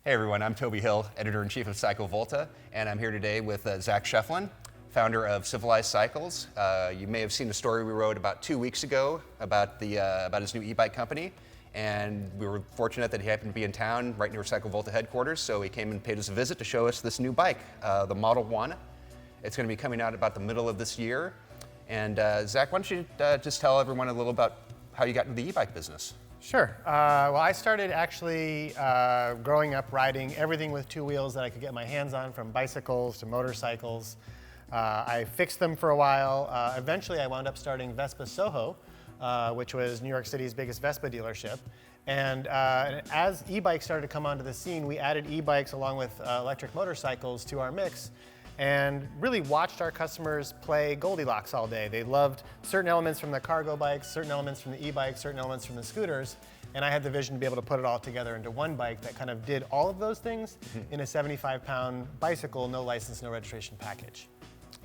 Hey everyone, I'm Toby Hill, Editor-in-Chief of Cycle Volta, and I'm here today with Zach Schieffelin, founder of Civilized Cycles. You may have seen the story we wrote about 2 weeks ago about his new e-bike company, and we were fortunate that he happened to be in town right near Cycle Volta headquarters, so he came and paid us a visit to show us this new bike, the Model 1. It's going to be coming out about the middle of this year. And Zach, why don't you just tell everyone a little about how you got into the e-bike business? Sure. Well, I started actually growing up riding everything with two wheels that I could get my hands on, from bicycles to motorcycles. I fixed them for a while. Eventually, I wound up starting Vespa Soho, which was New York City's biggest Vespa dealership. And as e-bikes started to come onto the scene, we added e-bikes along with electric motorcycles to our mix, and really watched our customers play Goldilocks all day. They loved certain elements from the cargo bikes, certain elements from the e-bikes, certain elements from the scooters, and I had the vision to be able to put it all together into one bike that kind of did all of those things in a 75-pound bicycle, no license, no registration package.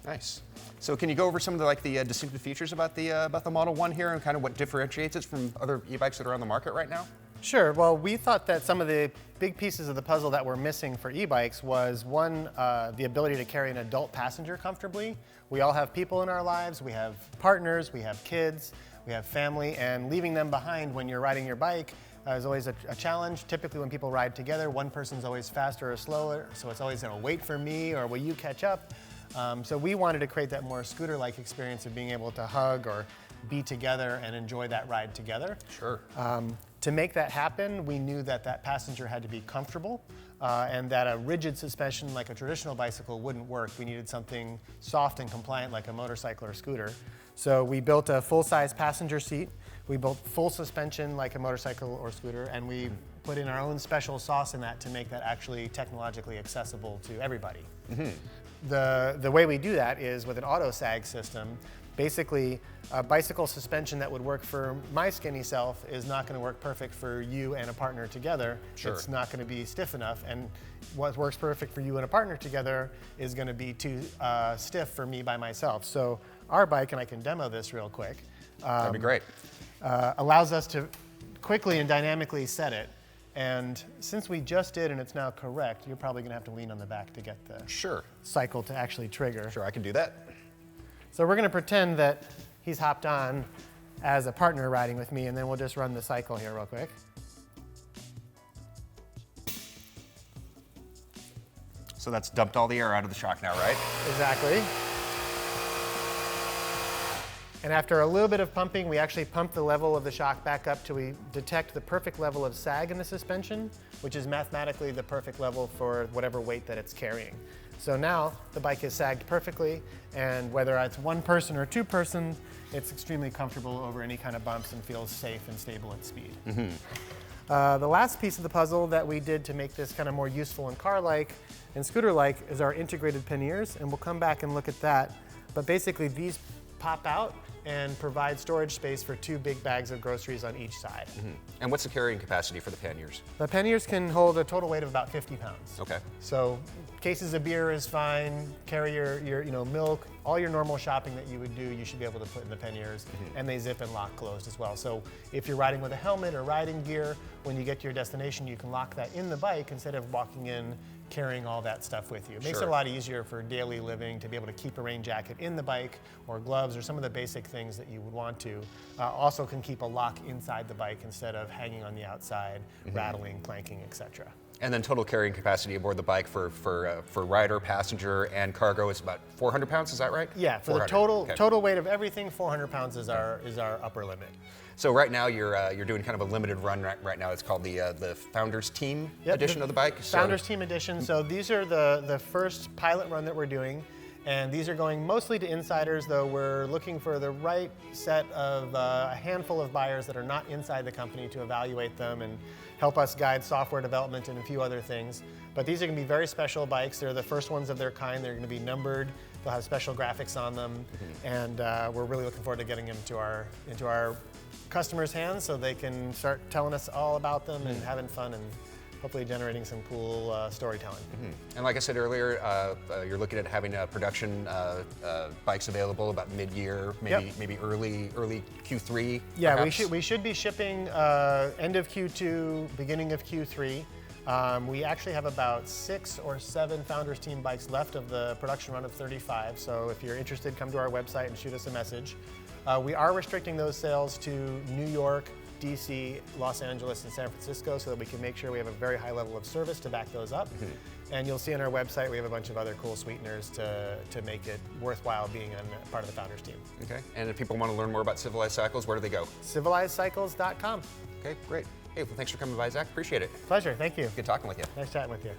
Nice. So can you go over some of the distinctive features about the Model 1 here and kind of what differentiates it from other e-bikes that are on the market right now? Sure. Well, we thought that some of the big pieces of the puzzle that were missing for e-bikes was, one, the ability to carry an adult passenger comfortably. We all have people in our lives. We have partners, we have kids, we have family, and leaving them behind when you're riding your bike is always a challenge. Typically when people ride together, one person's always faster or slower, so it's always wait for me or will you catch up? So we wanted to create that more scooter-like experience of being able to hug or be together and enjoy that ride together. Sure. To make that happen, we knew that that passenger had to be comfortable and that a rigid suspension like a traditional bicycle wouldn't work. We needed something soft and compliant like a motorcycle or scooter. So we built a full-size passenger seat. We built full suspension like a motorcycle or scooter, and we put in our own special sauce in that to make that actually technologically accessible to everybody. The way we do that is with an auto Sag system. Basically, a bicycle suspension that would work for my skinny self is not going to work perfect for you and a partner together. Sure. It's not going to be stiff enough, and what works perfect for you and a partner together is going to be too stiff for me by myself. So our bike, and I can demo this real quick, That'd be great. allows us to quickly and dynamically set it. And since we just did and it's now correct, you're probably going to have to lean on the back to get the cycle to actually trigger. Sure, I can do that. So we're going to pretend that he's hopped on as a partner riding with me, and then we'll just run the cycle here real quick. So that's dumped all the air out of the shock now, right? Exactly. And after a little bit of pumping, we actually pump the level of the shock back up till we detect the perfect level of sag in the suspension, which is mathematically the perfect level for whatever weight that it's carrying. So now the bike is sagged perfectly, and whether it's one person or two person, it's extremely comfortable over any kind of bumps and feels safe and stable at speed. The last piece of the puzzle that we did to make this kind of more useful and car-like and scooter-like is our integrated panniers, and we'll come back and look at that. But basically these pop out and provide storage space for 2 big bags of groceries on each side. And what's the carrying capacity for the panniers? The panniers can hold a total weight of about 50 pounds. Okay. So cases of beer is fine, carry your milk, all your normal shopping that you would do, you should be able to put in the panniers, and they zip and lock closed as well. So if you're riding with a helmet or riding gear, when you get to your destination, you can lock that in the bike instead of walking in carrying all that stuff with you. It makes it a lot easier for daily living to be able to keep a rain jacket in the bike, or gloves, or some of the basic things that you would want to. Also can keep a lock inside the bike instead of hanging on the outside, rattling, clanking, etc. And then total carrying capacity aboard the bike for rider, passenger, and cargo is about 400 pounds, is that right? Yeah, for the total weight of everything, 400 pounds is our upper limit. So right now you're doing kind of a limited run right now. It's called the Founders Team edition of the bike. Founders Team edition. So these are the first pilot run that we're doing. And these are going mostly to insiders, though we're looking for the right set of a handful of buyers that are not inside the company to evaluate them and help us guide software development and a few other things. But these are going to be very special bikes. They're the first ones of their kind. They're going to be numbered. They'll have special graphics on them. And we're really looking forward to getting them into our customers' hands so they can start telling us all about them and having fun and hopefully generating some cool storytelling. And like I said earlier, you're looking at having production bikes available about mid-year, maybe early Q3. Yeah, we should be shipping end of Q2, beginning of Q3. We actually have about 6 or 7 Founders Team bikes left of the production run of 35. So if you're interested, come to our website and shoot us a message. We are restricting those sales to New York, DC, Los Angeles, and San Francisco so that we can make sure we have a very high level of service to back those up. And you'll see on our website we have a bunch of other cool sweeteners to make it worthwhile being a part of the Founders Team. Okay, and if people want to learn more about Civilized Cycles, where do they go? CivilizedCycles.com. Okay, great. Hey, well, thanks for coming by, Zach. Appreciate it. Pleasure, thank you. Good talking with you. Nice chatting with you.